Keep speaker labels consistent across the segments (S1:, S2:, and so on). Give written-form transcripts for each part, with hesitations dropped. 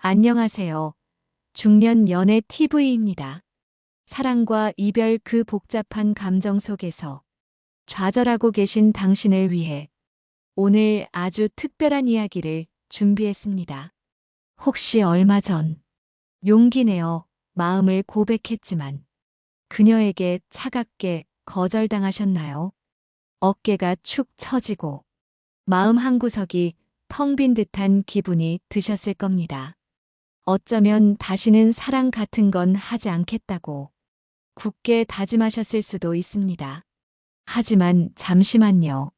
S1: 안녕하세요. 중년 연애 TV입니다. 사랑과 이별 그 복잡한 감정 속에서 좌절하고 계신 당신을 위해 오늘 아주 특별한 이야기를 준비했습니다. 혹시 얼마 전 용기 내어 마음을 고백했지만 그녀에게 차갑게 거절당하셨나요? 어깨가 축 처지고 마음 한구석이 텅 빈 듯한 기분이 드셨을 겁니다. 어쩌면 다시는 사랑 같은 건 하지 않겠다고 굳게 다짐하셨을 수도 있습니다. 하지만 잠시만요.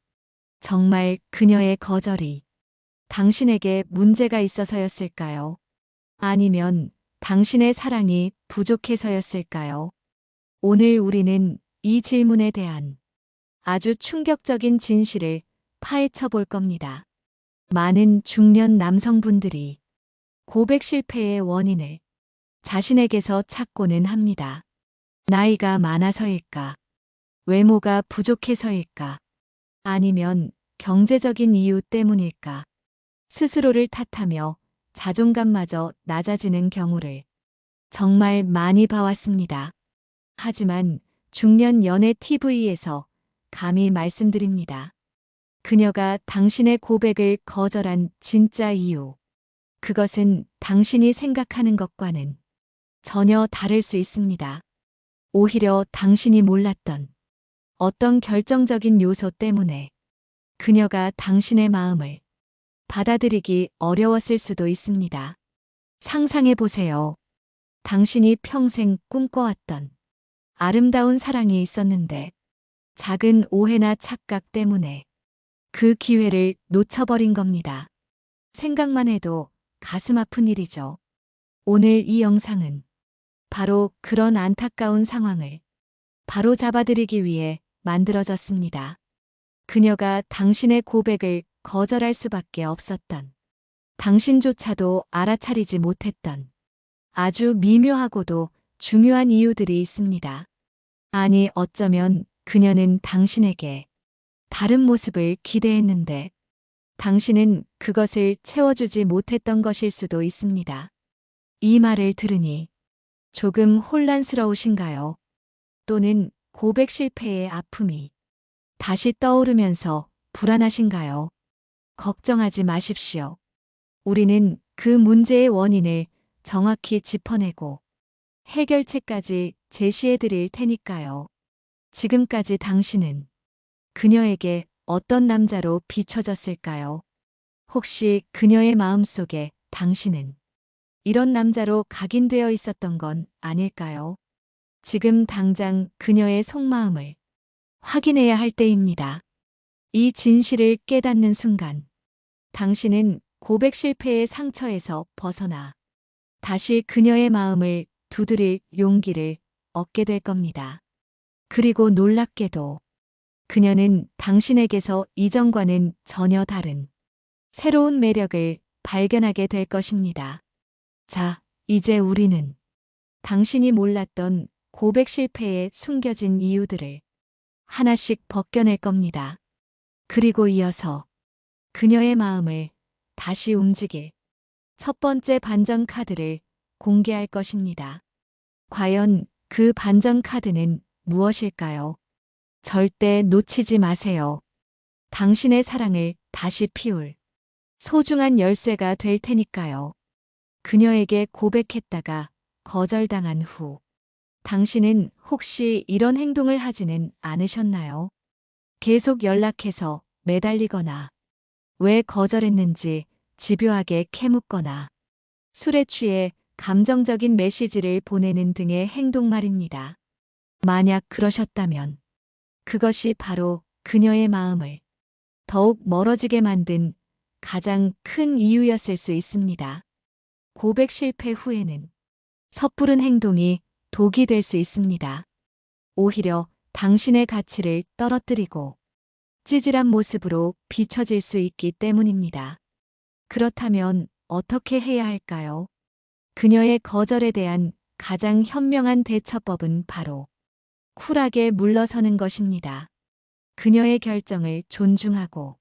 S1: 정말 그녀의 거절이 당신에게 문제가 있어서였을까요? 아니면 당신의 사랑이 부족해서였을까요? 오늘 우리는 이 질문에 대한 아주 충격적인 진실을 파헤쳐 볼 겁니다. 많은 중년 남성분들이 고백 실패의 원인을 자신에게서 찾고는 합니다. 나이가 많아서일까? 외모가 부족해서일까? 아니면 경제적인 이유 때문일까? 스스로를 탓하며 자존감마저 낮아지는 경우를 정말 많이 봐왔습니다. 하지만 중년 연애 TV에서 감히 말씀드립니다. 그녀가 당신의 고백을 거절한 진짜 이유. 그것은 당신이 생각하는 것과는 전혀 다를 수 있습니다. 오히려 당신이 몰랐던 어떤 결정적인 요소 때문에 그녀가 당신의 마음을 받아들이기 어려웠을 수도 있습니다. 상상해 보세요. 당신이 평생 꿈꿔왔던 아름다운 사랑이 있었는데 작은 오해나 착각 때문에 그 기회를 놓쳐버린 겁니다. 생각만 해도 가슴 아픈 일이죠. 오늘 이 영상은 바로 그런 안타까운 상황을 바로 잡아드리기 위해 만들어졌습니다. 그녀가 당신의 고백을 거절할 수밖에 없었던, 당신조차도 알아차리지 못했던 아주 미묘하고도 중요한 이유들이 있습니다. 아니, 어쩌면 그녀는 당신에게 다른 모습을 기대했는데 당신은 그것을 채워주지 못했던 것일 수도 있습니다. 이 말을 들으니 조금 혼란스러우신가요? 또는 고백 실패의 아픔이 다시 떠오르면서 불안하신가요? 걱정하지 마십시오. 우리는 그 문제의 원인을 정확히 짚어내고 해결책까지 제시해 드릴 테니까요. 지금까지 당신은 그녀에게 어떤 남자로 비춰졌을까요? 혹시 그녀의 마음속에 당신은 이런 남자로 각인되어 있었던 건 아닐까요? 지금 당장 그녀의 속마음을 확인해야 할 때입니다. 이 진실을 깨닫는 순간 당신은 고백 실패의 상처에서 벗어나 다시 그녀의 마음을 두드릴 용기를 얻게 될 겁니다. 그리고 놀랍게도 그녀는 당신에게서 이전과는 전혀 다른 새로운 매력을 발견하게 될 것입니다. 자, 이제 우리는 당신이 몰랐던 고백 실패의 숨겨진 이유들을 하나씩 벗겨낼 겁니다. 그리고 이어서 그녀의 마음을 다시 움직일 첫 번째 반전 카드를 공개할 것입니다. 과연 그 반전 카드는 무엇일까요? 절대 놓치지 마세요. 당신의 사랑을 다시 피울 소중한 열쇠가 될 테니까요. 그녀에게 고백했다가 거절당한 후 당신은 혹시 이런 행동을 하지는 않으셨나요? 계속 연락해서 매달리거나 왜 거절했는지 집요하게 캐묻거나 술에 취해 감정적인 메시지를 보내는 등의 행동 말입니다. 만약 그러셨다면 그것이 바로 그녀의 마음을 더욱 멀어지게 만든 가장 큰 이유였을 수 있습니다. 고백 실패 후에는 섣부른 행동이 독이 될 수 있습니다. 오히려 당신의 가치를 떨어뜨리고 찌질한 모습으로 비춰질 수 있기 때문입니다. 그렇다면 어떻게 해야 할까요? 그녀의 거절에 대한 가장 현명한 대처법은 바로 쿨하게 물러서는 것입니다. 그녀의 결정을 존중하고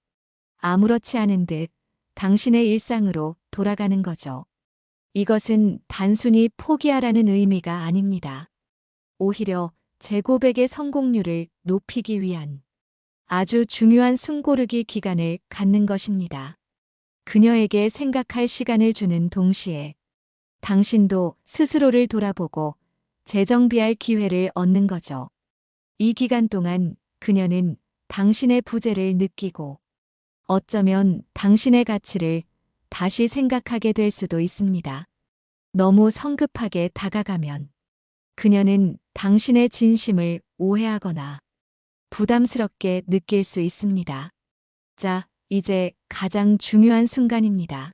S1: 아무렇지 않은 듯 당신의 일상으로 돌아가는 거죠. 이것은 단순히 포기하라는 의미가 아닙니다. 오히려 제 고백의 성공률을 높이기 위한 아주 중요한 숨고르기 기간을 갖는 것입니다. 그녀에게 생각할 시간을 주는 동시에 당신도 스스로를 돌아보고 재정비할 기회를 얻는 거죠. 이 기간 동안 그녀는 당신의 부재를 느끼고 어쩌면 당신의 가치를 다시 생각하게 될 수도 있습니다. 너무 성급하게 다가가면 그녀는 당신의 진심을 오해하거나 부담스럽게 느낄 수 있습니다. 자, 이제 가장 중요한 순간입니다.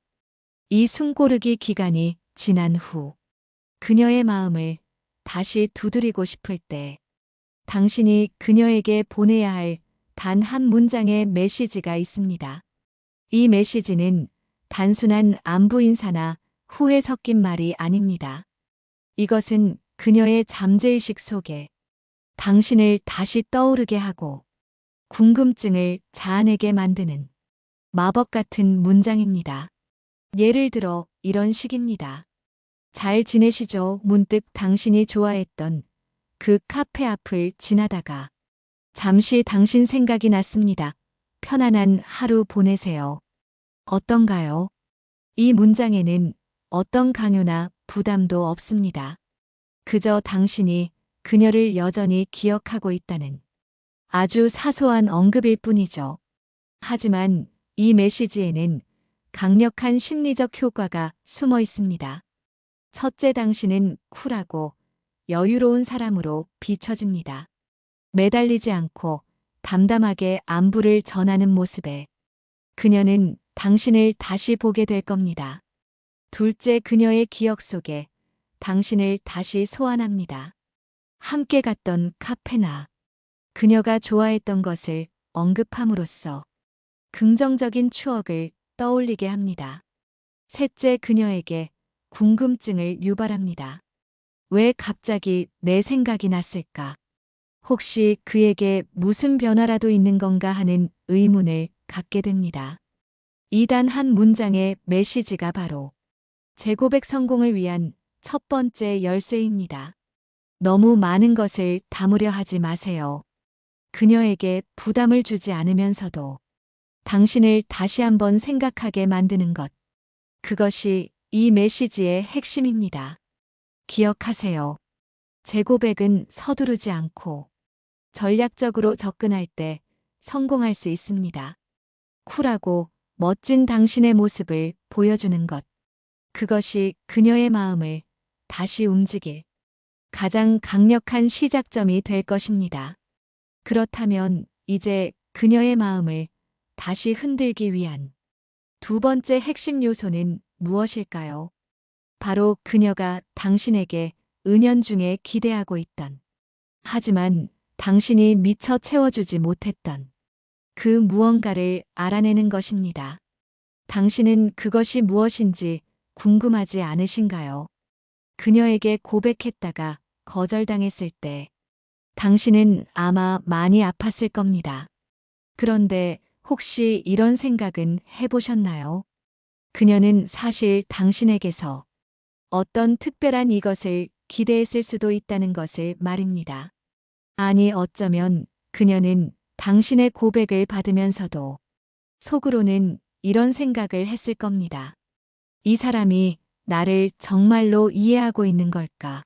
S1: 이 숨고르기 기간이 지난 후 그녀의 마음을 다시 두드리고 싶을 때 당신이 그녀에게 보내야 할 단 한 문장의 메시지가 있습니다. 이 메시지는 단순한 안부 인사나 후회 섞인 말이 아닙니다. 이것은 그녀의 잠재의식 속에 당신을 다시 떠오르게 하고 궁금증을 자아내게 만드는 마법 같은 문장입니다. 예를 들어 이런 식입니다. 잘 지내시죠? 문득 당신이 좋아했던 그 카페 앞을 지나다가 잠시 당신 생각이 났습니다. 편안한 하루 보내세요. 어떤가요? 이 문장에는 어떤 강요나 부담도 없습니다. 그저 당신이 그녀를 여전히 기억하고 있다는 아주 사소한 언급일 뿐이죠. 하지만 이 메시지에는 강력한 심리적 효과가 숨어 있습니다. 첫째, 당신은 쿨하고 여유로운 사람으로 비춰집니다. 매달리지 않고 담담하게 안부를 전하는 모습에 그녀는 당신을 다시 보게 될 겁니다. 둘째, 그녀의 기억 속에 당신을 다시 소환합니다. 함께 갔던 카페나 그녀가 좋아했던 것을 언급함으로써 긍정적인 추억을 떠올리게 합니다. 셋째, 그녀에게 궁금증을 유발합니다. 왜 갑자기 내 생각이 났을까? 혹시 그에게 무슨 변화라도 있는 건가 하는 의문을 갖게 됩니다. 이 단 한 문장의 메시지가 바로 재고백 성공을 위한 첫 번째 열쇠입니다. 너무 많은 것을 담으려 하지 마세요. 그녀에게 부담을 주지 않으면서도 당신을 다시 한번 생각하게 만드는 것. 그것이 이 메시지의 핵심입니다. 기억하세요. 재고백은 서두르지 않고 전략적으로 접근할 때 성공할 수 있습니다. 쿨하고 멋진 당신의 모습을 보여주는 것. 그것이 그녀의 마음을 다시 움직일 가장 강력한 시작점이 될 것입니다. 그렇다면 이제 그녀의 마음을 다시 흔들기 위한 두 번째 핵심 요소는 무엇일까요? 바로 그녀가 당신에게 은연중에 기대하고 있던, 하지만 당신이 미처 채워주지 못했던 그 무언가를 알아내는 것입니다. 당신은 그것이 무엇인지 궁금하지 않으신가요? 그녀에게 고백했다가 거절당했을 때 당신은 아마 많이 아팠을 겁니다. 그런데 혹시 이런 생각은 해보셨나요? 그녀는 사실 당신에게서 어떤 특별한 이것을 기대했을 수도 있다는 것을 말입니다. 아니, 어쩌면 그녀는 당신의 고백을 받으면서도 속으로는 이런 생각을 했을 겁니다. 이 사람이 나를 정말로 이해하고 있는 걸까?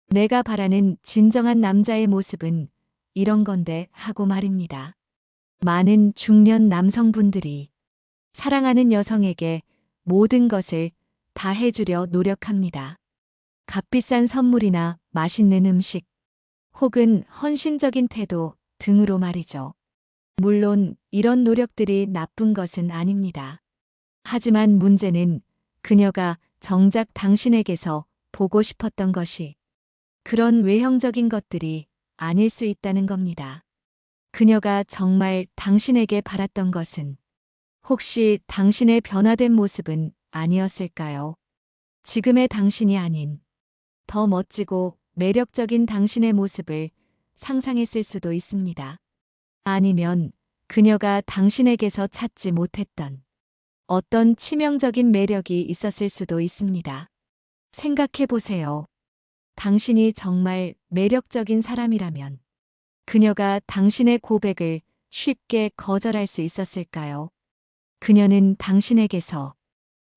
S1: 내가 바라는 진정한 남자의 모습은 이런 건데 하고 말입니다. 많은 중년 남성분들이 사랑하는 여성에게 모든 것을 다 해주려 노력합니다. 값비싼 선물이나 맛있는 음식, 혹은 헌신적인 태도 등으로 말이죠. 물론 이런 노력들이 나쁜 것은 아닙니다. 하지만 문제는 그녀가 정작 당신에게서 보고 싶었던 것이 그런 외형적인 것들이 아닐 수 있다는 겁니다. 그녀가 정말 당신에게 바랐던 것은 혹시 당신의 변화된 모습은 아니었을까요? 지금의 당신이 아닌 더 멋지고 매력적인 당신의 모습을 상상했을 수도 있습니다. 아니면 그녀가 당신에게서 찾지 못했던 어떤 치명적인 매력이 있었을 수도 있습니다. 생각해 보세요. 당신이 정말 매력적인 사람이라면 그녀가 당신의 고백을 쉽게 거절할 수 있었을까요? 그녀는 당신에게서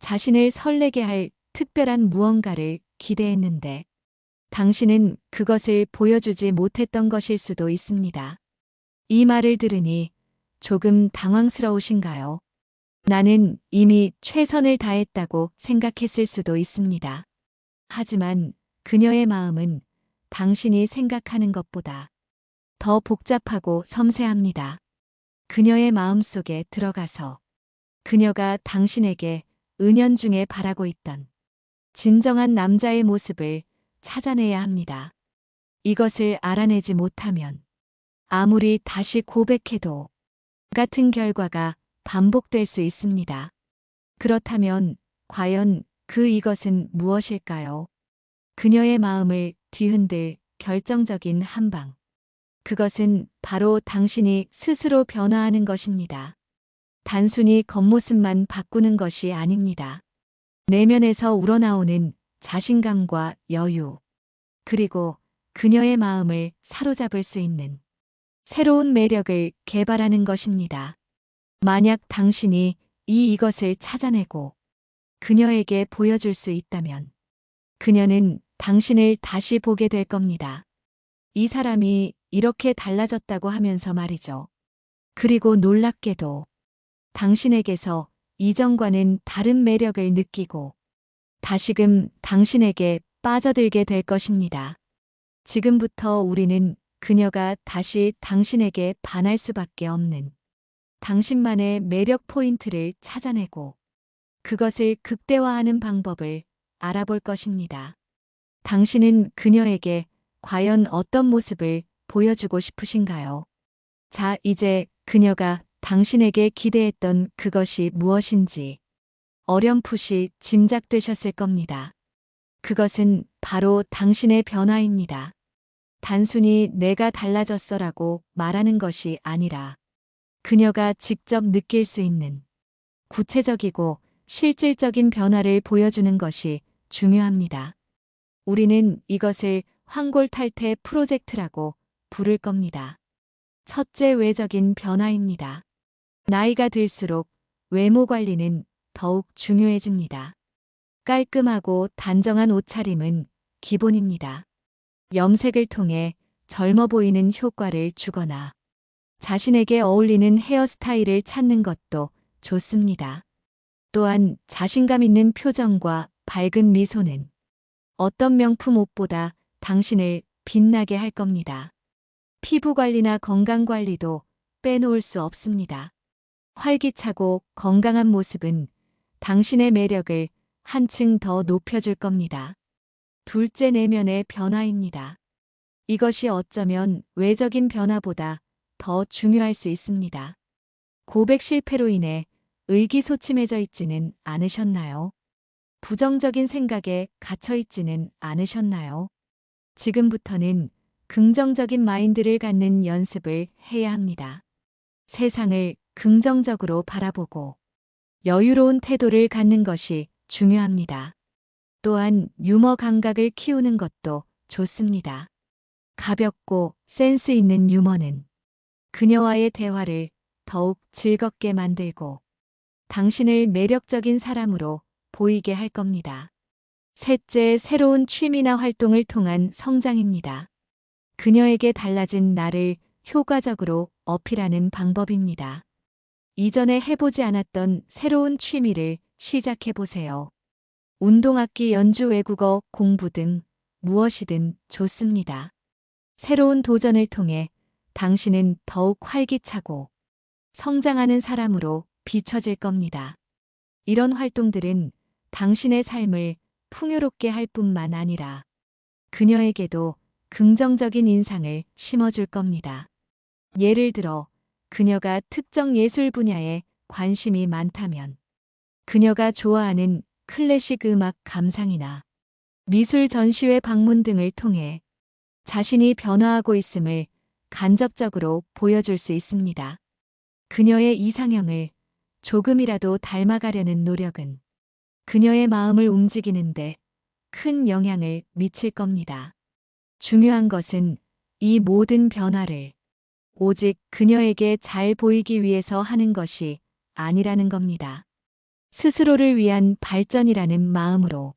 S1: 자신을 설레게 할 특별한 무언가를 기대했는데 당신은 그것을 보여주지 못했던 것일 수도 있습니다. 이 말을 들으니 조금 당황스러우신가요? 나는 이미 최선을 다했다고 생각했을 수도 있습니다. 하지만 그녀의 마음은 당신이 생각하는 것보다 더 복잡하고 섬세합니다. 그녀의 마음속에 들어가서 그녀가 당신에게 은연중에 바라고 있던 진정한 남자의 모습을 찾아내야 합니다. 이것을 알아내지 못하면 아무리 다시 고백해도 같은 결과가 반복될 수 있습니다. 그렇다면 과연 이것은 무엇일까요? 그녀의 마음을 뒤흔들 결정적인 한 방. 그것은 바로 당신이 스스로 변화하는 것입니다. 단순히 겉모습만 바꾸는 것이 아닙니다. 내면에서 우러나오는 자신감과 여유, 그리고 그녀의 마음을 사로잡을 수 있는 새로운 매력을 개발하는 것입니다. 만약 당신이 이것을 찾아내고 그녀에게 보여줄 수 있다면 그녀는 당신을 다시 보게 될 겁니다. 이 사람이 이렇게 달라졌다고 하면서 말이죠. 그리고 놀랍게도 당신에게서 이전과는 다른 매력을 느끼고 다시금 당신에게 빠져들게 될 것입니다. 지금부터 우리는 그녀가 다시 당신에게 반할 수밖에 없는 당신만의 매력 포인트를 찾아내고 그것을 극대화하는 방법을 알아볼 것입니다. 당신은 그녀에게 과연 어떤 모습을 보여주고 싶으신가요? 자, 이제 그녀가 당신에게 기대했던 그것이 무엇인지 어렴풋이 짐작되셨을 겁니다. 그것은 바로 당신의 변화입니다. 단순히 내가 달라졌어라고 말하는 것이 아니라 그녀가 직접 느낄 수 있는 구체적이고 실질적인 변화를 보여주는 것이 중요합니다. 우리는 이것을 황골탈퇴 프로젝트라고 부를 겁니다. 첫째, 외적인 변화입니다. 나이가 들수록 외모 관리는 더욱 중요해집니다. 깔끔하고 단정한 옷차림은 기본입니다. 염색을 통해 젊어 보이는 효과를 주거나 자신에게 어울리는 헤어스타일을 찾는 것도 좋습니다. 또한 자신감 있는 표정과 밝은 미소는 어떤 명품 옷보다 당신을 빛나게 할 겁니다. 피부 관리나 건강 관리도 빼놓을 수 없습니다. 활기차고 건강한 모습은 당신의 매력을 한층 더 높여줄 겁니다. 둘째, 내면의 변화입니다. 이것이 어쩌면 외적인 변화보다 더 중요할 수 있습니다. 고백 실패로 인해 의기소침해져 있지는 않으셨나요? 부정적인 생각에 갇혀 있지는 않으셨나요? 지금부터는 긍정적인 마인드를 갖는 연습을 해야 합니다. 세상을 긍정적으로 바라보고 여유로운 태도를 갖는 것이 중요합니다. 또한 유머 감각을 키우는 것도 좋습니다. 가볍고 센스 있는 유머는 그녀와의 대화를 더욱 즐겁게 만들고 당신을 매력적인 사람으로 보이게 할 겁니다. 셋째, 새로운 취미나 활동을 통한 성장입니다. 그녀에게 달라진 나를 효과적으로 어필하는 방법입니다. 이전에 해보지 않았던 새로운 취미를 시작해 보세요. 운동악기 연주, 외국어 공부 등 무엇이든 좋습니다. 새로운 도전을 통해 당신은 더욱 활기차고 성장하는 사람으로 비춰질 겁니다. 이런 활동들은 당신의 삶을 풍요롭게 할 뿐만 아니라 그녀에게도 긍정적인 인상을 심어줄 겁니다. 예를 들어 그녀가 특정 예술 분야에 관심이 많다면 그녀가 좋아하는 클래식 음악 감상이나 미술 전시회 방문 등을 통해 자신이 변화하고 있음을 간접적으로 보여줄 수 있습니다. 그녀의 이상형을 조금이라도 닮아가려는 노력은 그녀의 마음을 움직이는데 큰 영향을 미칠 겁니다. 중요한 것은 이 모든 변화를 오직 그녀에게 잘 보이기 위해서 하는 것이 아니라는 겁니다. 스스로를 위한 발전이라는 마음으로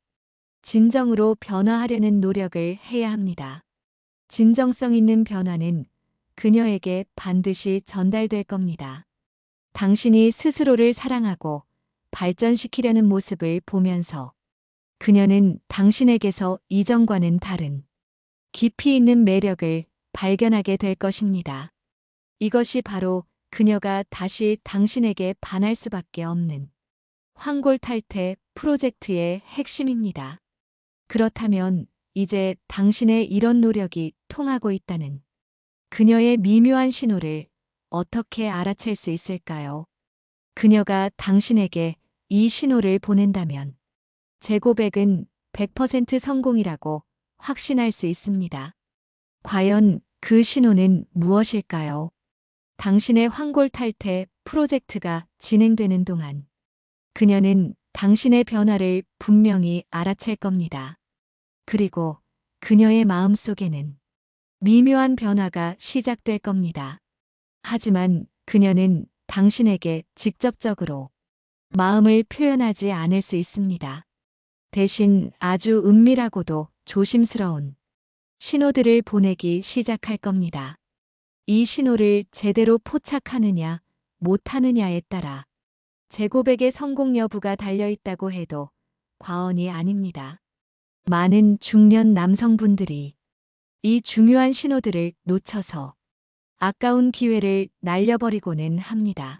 S1: 진정으로 변화하려는 노력을 해야 합니다. 진정성 있는 변화는 그녀에게 반드시 전달될 겁니다. 당신이 스스로를 사랑하고 발전시키려는 모습을 보면서 그녀는 당신에게서 이전과는 다른 깊이 있는 매력을 발견하게 될 것입니다. 이것이 바로 그녀가 다시 당신에게 반할 수밖에 없는 황골탈퇴 프로젝트의 핵심입니다. 그렇다면 이제 당신의 이런 노력이 통하고 있다는 그녀의 미묘한 신호를 어떻게 알아챌 수 있을까요? 그녀가 당신에게 이 신호를 보낸다면 재고백은 100% 성공이라고 확신할 수 있습니다. 과연 그 신호는 무엇일까요? 당신의 황골탈퇴 프로젝트가 진행되는 동안 그녀는 당신의 변화를 분명히 알아챌 겁니다. 그리고 그녀의 마음 속에는 미묘한 변화가 시작될 겁니다. 하지만 그녀는 당신에게 직접적으로 마음을 표현하지 않을 수 있습니다. 대신 아주 은밀하고도 조심스러운 신호들을 보내기 시작할 겁니다. 이 신호를 제대로 포착하느냐 못하느냐에 따라 재고백의 성공 여부가 달려있다고 해도 과언이 아닙니다. 많은 중년 남성분들이 이 중요한 신호들을 놓쳐서 아까운 기회를 날려버리고는 합니다.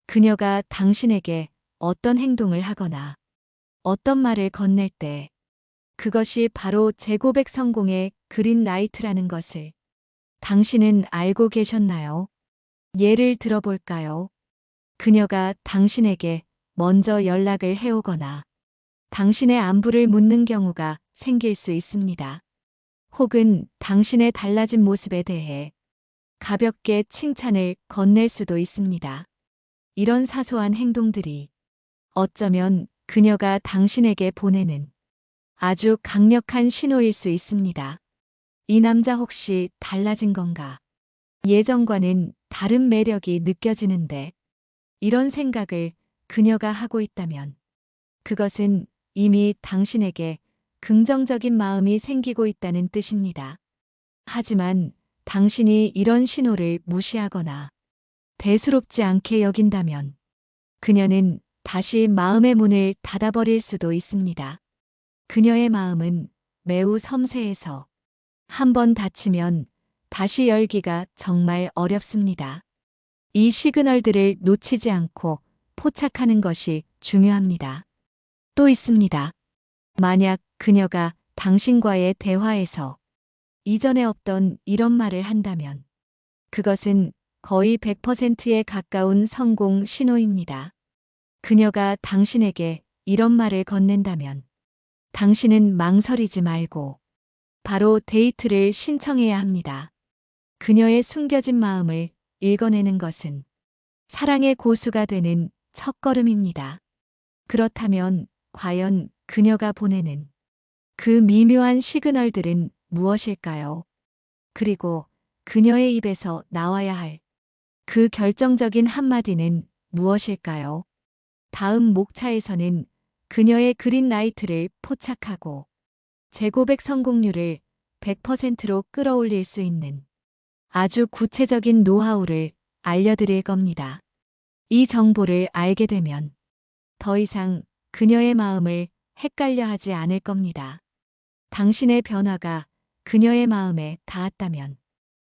S1: 그녀가 당신에게 어떤 행동을 하거나 어떤 말을 건넬 때 그것이 바로 재고백 성공의 그린라이트라는 것을 당신은 알고 계셨나요? 예를 들어볼까요? 그녀가 당신에게 먼저 연락을 해오거나 당신의 안부를 묻는 경우가 생길 수 있습니다. 혹은 당신의 달라진 모습에 대해 가볍게 칭찬을 건넬 수도 있습니다. 이런 사소한 행동들이 어쩌면 그녀가 당신에게 보내는 아주 강력한 신호일 수 있습니다. 이 남자 혹시 달라진 건가? 예전과는 다른 매력이 느껴지는데 이런 생각을 그녀가 하고 있다면 그것은 이미 당신에게 긍정적인 마음이 생기고 있다는 뜻입니다. 하지만 당신이 이런 신호를 무시하거나 대수롭지 않게 여긴다면 그녀는 다시 마음의 문을 닫아버릴 수도 있습니다. 그녀의 마음은 매우 섬세해서 한번 닫히면 다시 열기가 정말 어렵습니다. 이 시그널들을 놓치지 않고 포착하는 것이 중요합니다. 또 있습니다. 만약 그녀가 당신과의 대화에서 이전에 없던 이런 말을 한다면 그것은 거의 100%에 가까운 성공 신호입니다. 그녀가 당신에게 이런 말을 건넨다면 당신은 망설이지 말고 바로 데이트를 신청해야 합니다. 그녀의 숨겨진 마음을 읽어내는 것은 사랑의 고수가 되는 첫걸음입니다. 그렇다면 과연 그녀가 보내는 그 미묘한 시그널들은 무엇일까요? 그리고 그녀의 입에서 나와야 할 그 결정적인 한마디는 무엇일까요? 다음 목차에서는 그녀의 그린라이트를 포착하고 재고백 성공률을 100%로 끌어올릴 수 있는 아주 구체적인 노하우를 알려드릴 겁니다. 이 정보를 알게 되면 더 이상 그녀의 마음을 헷갈려 하지 않을 겁니다. 당신의 변화가 그녀의 마음에 닿았다면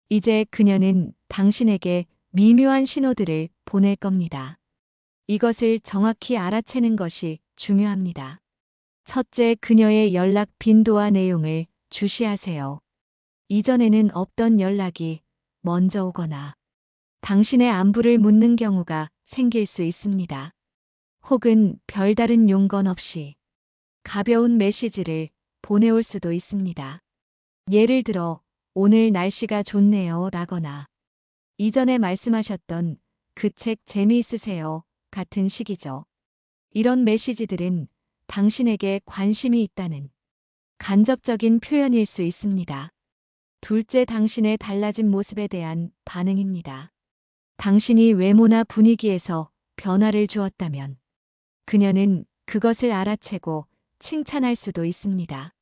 S1: 이제 그녀는 당신에게 미묘한 신호들을 보낼 겁니다. 이것을 정확히 알아채는 것이 중요합니다. 첫째, 그녀의 연락 빈도와 내용을 주시하세요. 이전에는 없던 연락이 먼저 오거나 당신의 안부를 묻는 경우가 생길 수 있습니다. 혹은 별다른 용건 없이 가벼운 메시지를 보내올 수도 있습니다. 예를 들어 오늘 날씨가 좋네요 라거나 이전에 말씀하셨던 그 책 재미있으세요 같은 식이죠. 이런 메시지들은 당신에게 관심이 있다는 간접적인 표현일 수 있습니다. 둘째, 당신의 달라진 모습에 대한 반응입니다. 당신이 외모나 분위기에서 변화를 주었다면 그녀는 그것을 알아채고 칭찬할 수도 있습니다.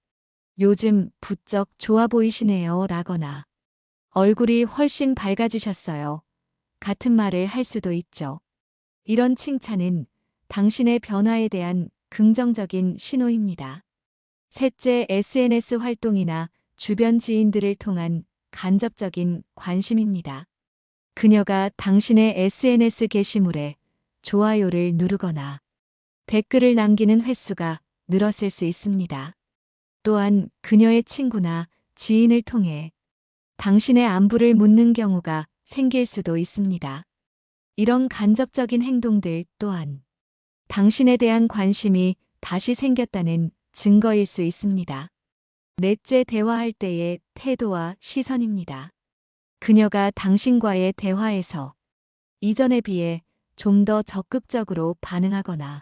S1: 요즘 부쩍 좋아 보이시네요 라거나 얼굴이 훨씬 밝아지셨어요. 같은 말을 할 수도 있죠. 이런 칭찬은 당신의 변화에 대한 긍정적인 신호입니다. 셋째, SNS 활동이나 주변 지인들을 통한 간접적인 관심입니다. 그녀가 당신의 SNS 게시물에 좋아요를 누르거나 댓글을 남기는 횟수가 늘었을 수 있습니다. 또한 그녀의 친구나 지인을 통해 당신의 안부를 묻는 경우가 생길 수도 있습니다. 이런 간접적인 행동들 또한 당신에 대한 관심이 다시 생겼다는 증거일 수 있습니다. 넷째, 대화할 때의 태도와 시선입니다. 그녀가 당신과의 대화에서 이전에 비해 좀 더 적극적으로 반응하거나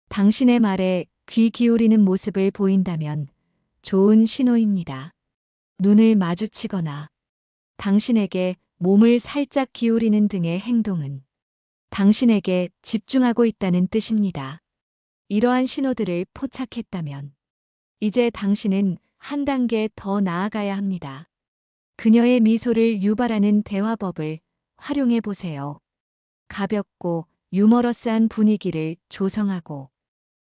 S1: 당신의 말에 귀 기울이는 모습을 보인다면 좋은 신호입니다. 눈을 마주치거나 당신에게 몸을 살짝 기울이는 등의 행동은 당신에게 집중하고 있다는 뜻입니다. 이러한 신호들을 포착했다면 이제 당신은 한 단계 더 나아가야 합니다. 그녀의 미소를 유발하는 대화법을 활용해 보세요. 가볍고 유머러스한 분위기를 조성하고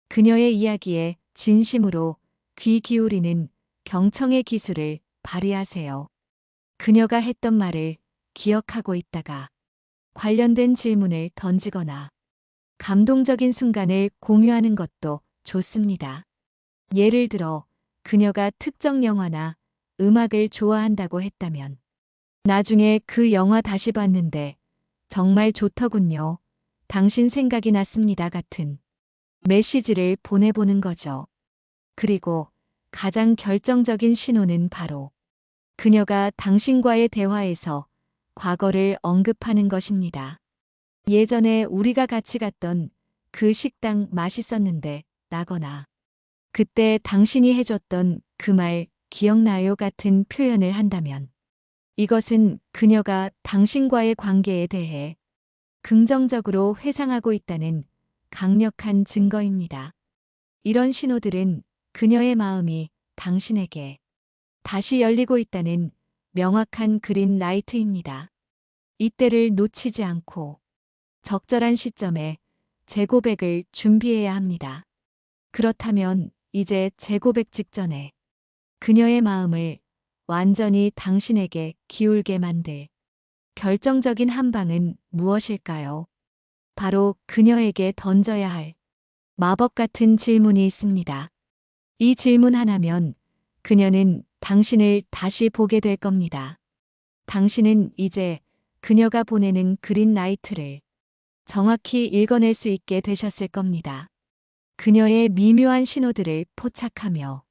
S1: 그녀의 이야기에 진심으로 귀 기울이는 경청의 기술을 발휘하세요. 그녀가 했던 말을 기억하고 있다가 관련된 질문을 던지거나 감동적인 순간을 공유하는 것도 좋습니다. 예를 들어 그녀가 특정 영화나 음악을 좋아한다고 했다면 나중에 그 영화 다시 봤는데 정말 좋더군요. 당신 생각이 났습니다 같은 메시지를 보내보는 거죠. 그리고 가장 결정적인 신호는 바로 그녀가 당신과의 대화에서 과거를 언급하는 것입니다. 예전에 우리가 같이 갔던 그 식당 맛있었는데 라거나 그때 당신이 해줬던 그 말 기억나요 같은 표현을 한다면 이것은 그녀가 당신과의 관계에 대해 긍정적으로 회상하고 있다는 강력한 증거입니다. 이런 신호들은 그녀의 마음이 당신에게 다시 열리고 있다는 명확한 그린 라이트입니다. 이때를 놓치지 않고 적절한 시점에 재고백을 준비해야 합니다. 그렇다면 이제 재고백 직전에 그녀의 마음을 완전히 당신에게 기울게 만들 결정적인 한 방은 무엇일까요? 바로 그녀에게 던져야 할 마법 같은 질문이 있습니다. 이 질문 하나면 그녀는 당신을 다시 보게 될 겁니다. 당신은 이제 그녀가 보내는 그린 라이트를 정확히 읽어낼 수 있게 되셨을 겁니다. 그녀의 미묘한 신호들을 포착하며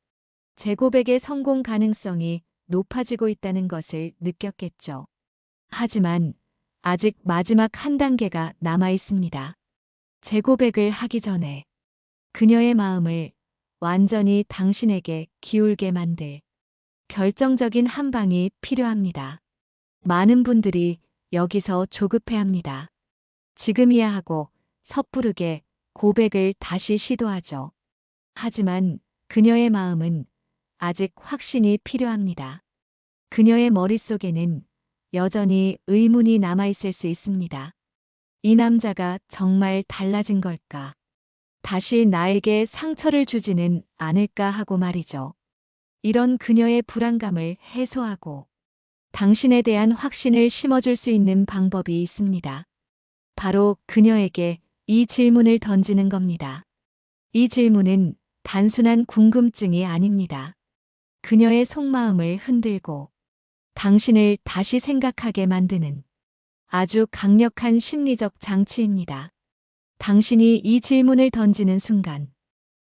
S1: 재고백의 성공 가능성이 높아지고 있다는 것을 느꼈겠죠. 하지만 아직 마지막 한 단계가 남아 있습니다. 재고백을 하기 전에 그녀의 마음을 완전히 당신에게 기울게 만들 결정적인 한 방이 필요합니다. 많은 분들이 여기서 조급해합니다. 지금이야 하고 섣부르게 고백을 다시 시도하죠. 하지만 그녀의 마음은 아직 확신이 필요합니다. 그녀의 머릿속에는 여전히 의문이 남아있을 수 있습니다. 이 남자가 정말 달라진 걸까? 다시 나에게 상처를 주지는 않을까 하고 말이죠. 이런 그녀의 불안감을 해소하고 당신에 대한 확신을 심어줄 수 있는 방법이 있습니다. 바로 그녀에게 이 질문을 던지는 겁니다. 이 질문은 단순한 궁금증이 아닙니다. 그녀의 속마음을 흔들고 당신을 다시 생각하게 만드는 아주 강력한 심리적 장치입니다. 당신이 이 질문을 던지는 순간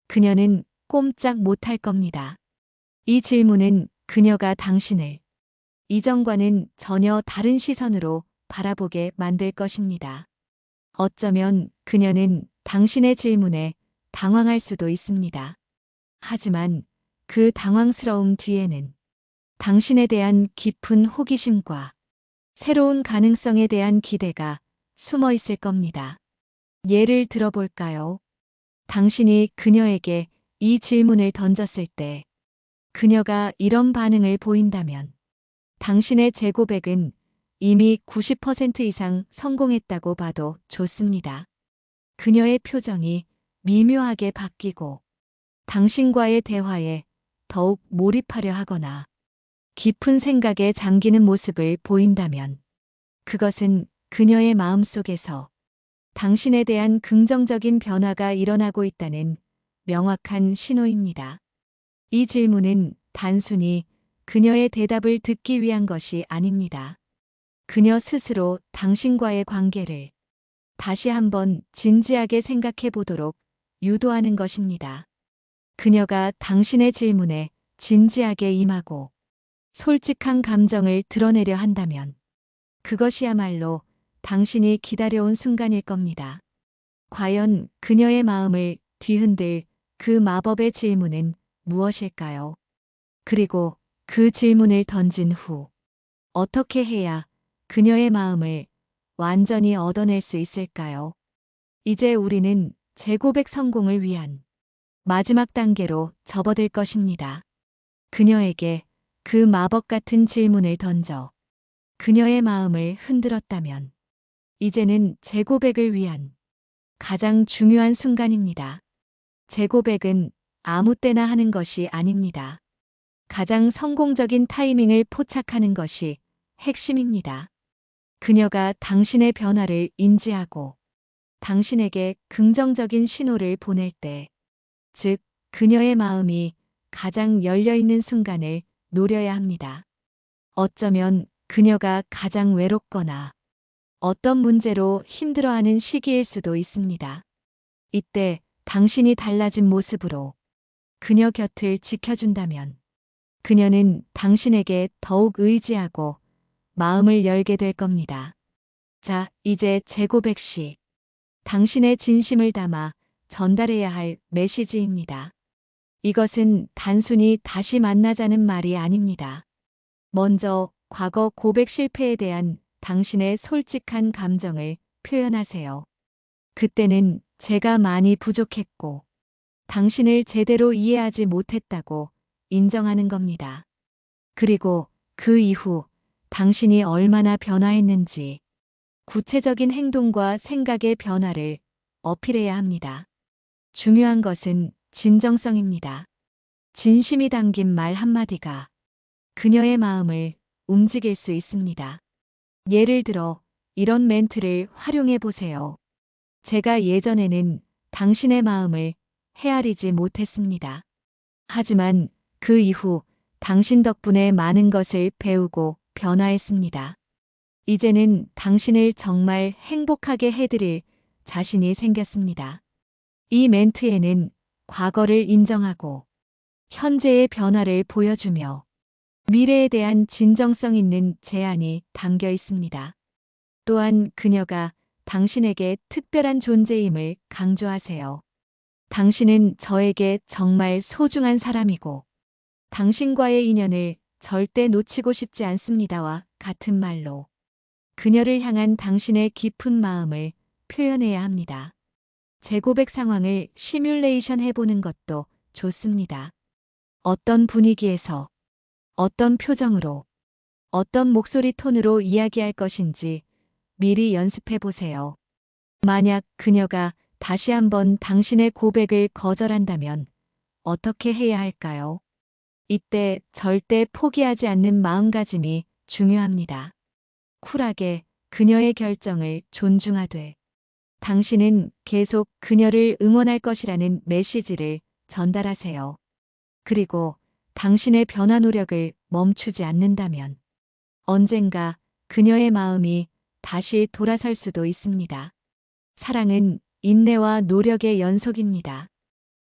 S1: 그녀는 꼼짝 못할 겁니다. 이 질문은 그녀가 당신을 이전과는 전혀 다른 시선으로 바라보게 만들 것입니다. 어쩌면 그녀는 당신의 질문에 당황할 수도 있습니다. 하지만 그 당황스러움 뒤에는 당신에 대한 깊은 호기심과 새로운 가능성에 대한 기대가 숨어 있을 겁니다. 예를 들어볼까요? 당신이 그녀에게 이 질문을 던졌을 때 그녀가 이런 반응을 보인다면 당신의 재고백은 이미 90% 이상 성공했다고 봐도 좋습니다. 그녀의 표정이 미묘하게 바뀌고 당신과의 대화에 더욱 몰입하려 하거나 깊은 생각에 잠기는 모습을 보인다면 그것은 그녀의 마음속에서 당신에 대한 긍정적인 변화가 일어나고 있다는 명확한 신호입니다. 이 질문은 단순히 그녀의 대답을 듣기 위한 것이 아닙니다. 그녀 스스로 당신과의 관계를 다시 한번 진지하게 생각해 보도록 유도하는 것입니다. 그녀가 당신의 질문에 진지하게 임하고 솔직한 감정을 드러내려 한다면 그것이야말로 당신이 기다려온 순간일 겁니다. 과연 그녀의 마음을 뒤흔들 그 마법의 질문은 무엇일까요? 그리고 그 질문을 던진 후 어떻게 해야 그녀의 마음을 완전히 얻어낼 수 있을까요? 이제 우리는 재고백 성공을 위한 마지막 단계로 접어들 것입니다. 그녀에게 그 마법 같은 질문을 던져 그녀의 마음을 흔들었다면 이제는 재고백을 위한 가장 중요한 순간입니다. 재고백은 아무 때나 하는 것이 아닙니다. 가장 성공적인 타이밍을 포착하는 것이 핵심입니다. 그녀가 당신의 변화를 인지하고 당신에게 긍정적인 신호를 보낼 때, 즉, 그녀의 마음이 가장 열려있는 순간을 노려야 합니다. 어쩌면 그녀가 가장 외롭거나 어떤 문제로 힘들어하는 시기일 수도 있습니다. 이때 당신이 달라진 모습으로 그녀 곁을 지켜준다면 그녀는 당신에게 더욱 의지하고 마음을 열게 될 겁니다. 자, 이제 재고백 시 당신의 진심을 담아 전달해야 할 메시지입니다. 이것은 단순히 다시 만나자는 말이 아닙니다. 먼저 과거 고백 실패에 대한 당신의 솔직한 감정을 표현하세요. 그때는 제가 많이 부족했고 당신을 제대로 이해하지 못했다고 인정하는 겁니다. 그리고 그 이후 당신이 얼마나 변화했는지 구체적인 행동과 생각의 변화를 어필해야 합니다. 중요한 것은 진정성입니다. 진심이 담긴 말 한마디가 그녀의 마음을 움직일 수 있습니다. 예를 들어 이런 멘트를 활용해 보세요. 제가 예전에는 당신의 마음을 헤아리지 못했습니다. 하지만 그 이후 당신 덕분에 많은 것을 배우고 변화했습니다. 이제는 당신을 정말 행복하게 해드릴 자신이 생겼습니다. 이 멘트에는 과거를 인정하고 현재의 변화를 보여주며 미래에 대한 진정성 있는 제안이 담겨 있습니다. 또한 그녀가 당신에게 특별한 존재임을 강조하세요. 당신은 저에게 정말 소중한 사람이고 당신과의 인연을 절대 놓치고 싶지 않습니다와 같은 말로 그녀를 향한 당신의 깊은 마음을 표현해야 합니다. 재고백 상황을 시뮬레이션 해보는 것도 좋습니다. 어떤 분위기에서, 어떤 표정으로, 어떤 목소리 톤으로 이야기할 것인지 미리 연습해 보세요. 만약 그녀가 다시 한번 당신의 고백을 거절한다면 어떻게 해야 할까요? 이때 절대 포기하지 않는 마음가짐이 중요합니다. 쿨하게 그녀의 결정을 존중하되 당신은 계속 그녀를 응원할 것이라는 메시지를 전달하세요. 그리고 당신의 변화 노력을 멈추지 않는다면 언젠가 그녀의 마음이 다시 돌아설 수도 있습니다. 사랑은 인내와 노력의 연속입니다.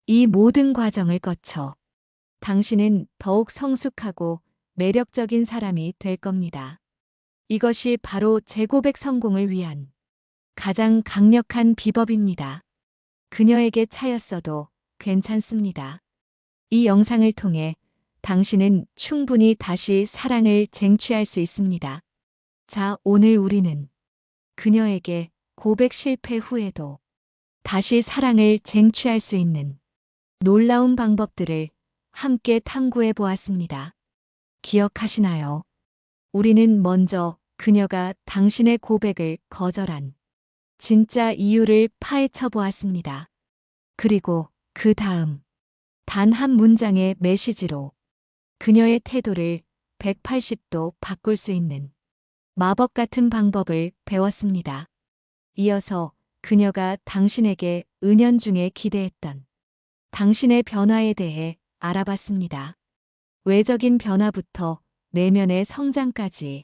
S1: 이 모든 과정을 거쳐 당신은 더욱 성숙하고 매력적인 사람이 될 겁니다. 이것이 바로 재고백 성공을 위한 가장 강력한 비법입니다. 그녀에게 차였어도 괜찮습니다. 이 영상을 통해 당신은 충분히 다시 사랑을 쟁취할 수 있습니다. 자, 오늘 우리는 그녀에게 고백 실패 후에도 다시 사랑을 쟁취할 수 있는 놀라운 방법들을 함께 탐구해 보았습니다. 기억하시나요? 우리는 먼저 그녀가 당신의 고백을 거절한 진짜 이유를 파헤쳐 보았습니다. 그리고 그 다음 단 한 문장의 메시지로 그녀의 태도를 180도 바꿀 수 있는 마법 같은 방법을 배웠습니다. 이어서 그녀가 당신에게 은연중에 기대했던 당신의 변화에 대해 알아봤습니다. 외적인 변화부터 내면의 성장까지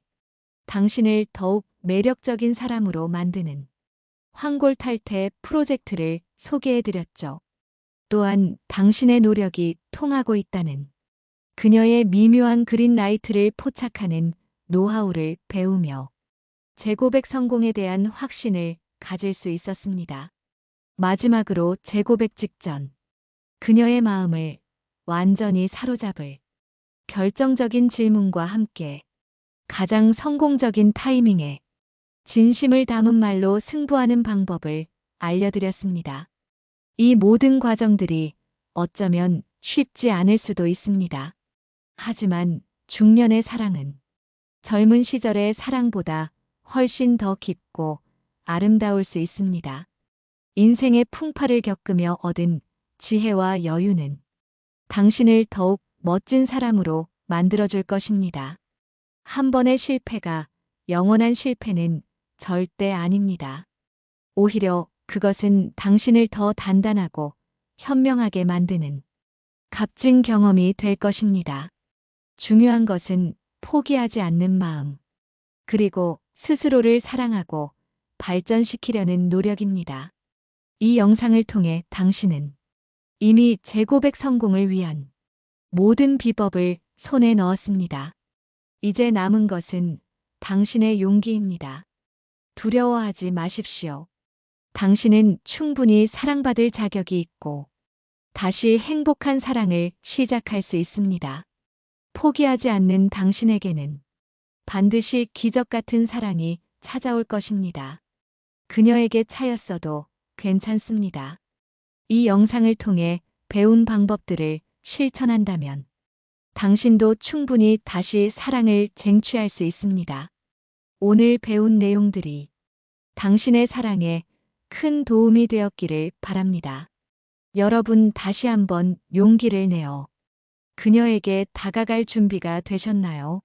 S1: 당신을 더욱 매력적인 사람으로 만드는 환골탈태 프로젝트를 소개해드렸죠. 또한 당신의 노력이 통하고 있다는 그녀의 미묘한 그린라이트를 포착하는 노하우를 배우며 재고백 성공에 대한 확신을 가질 수 있었습니다. 마지막으로 재고백 직전 그녀의 마음을 완전히 사로잡을 결정적인 질문과 함께 가장 성공적인 타이밍에 진심을 담은 말로 승부하는 방법을 알려드렸습니다. 이 모든 과정들이 어쩌면 쉽지 않을 수도 있습니다. 하지만 중년의 사랑은 젊은 시절의 사랑보다 훨씬 더 깊고 아름다울 수 있습니다. 인생의 풍파를 겪으며 얻은 지혜와 여유는 당신을 더욱 멋진 사람으로 만들어줄 것입니다. 한 번의 실패가 영원한 실패는 절대 아닙니다. 오히려 그것은 당신을 더 단단하고 현명하게 만드는 값진 경험이 될 것입니다. 중요한 것은 포기하지 않는 마음, 그리고 스스로를 사랑하고 발전시키려는 노력입니다. 이 영상을 통해 당신은 이미 재고백 성공을 위한 모든 비법을 손에 넣었습니다. 이제 남은 것은 당신의 용기입니다. 두려워하지 마십시오. 당신은 충분히 사랑받을 자격이 있고 다시 행복한 사랑을 시작할 수 있습니다. 포기하지 않는 당신에게는 반드시 기적 같은 사랑이 찾아올 것입니다. 그녀에게 차였어도 괜찮습니다. 이 영상을 통해 배운 방법들을 실천한다면 당신도 충분히 다시 사랑을 쟁취할 수 있습니다. 오늘 배운 내용들이 당신의 사랑에 큰 도움이 되었기를 바랍니다. 여러분 다시 한번 용기를 내어 그녀에게 다가갈 준비가 되셨나요?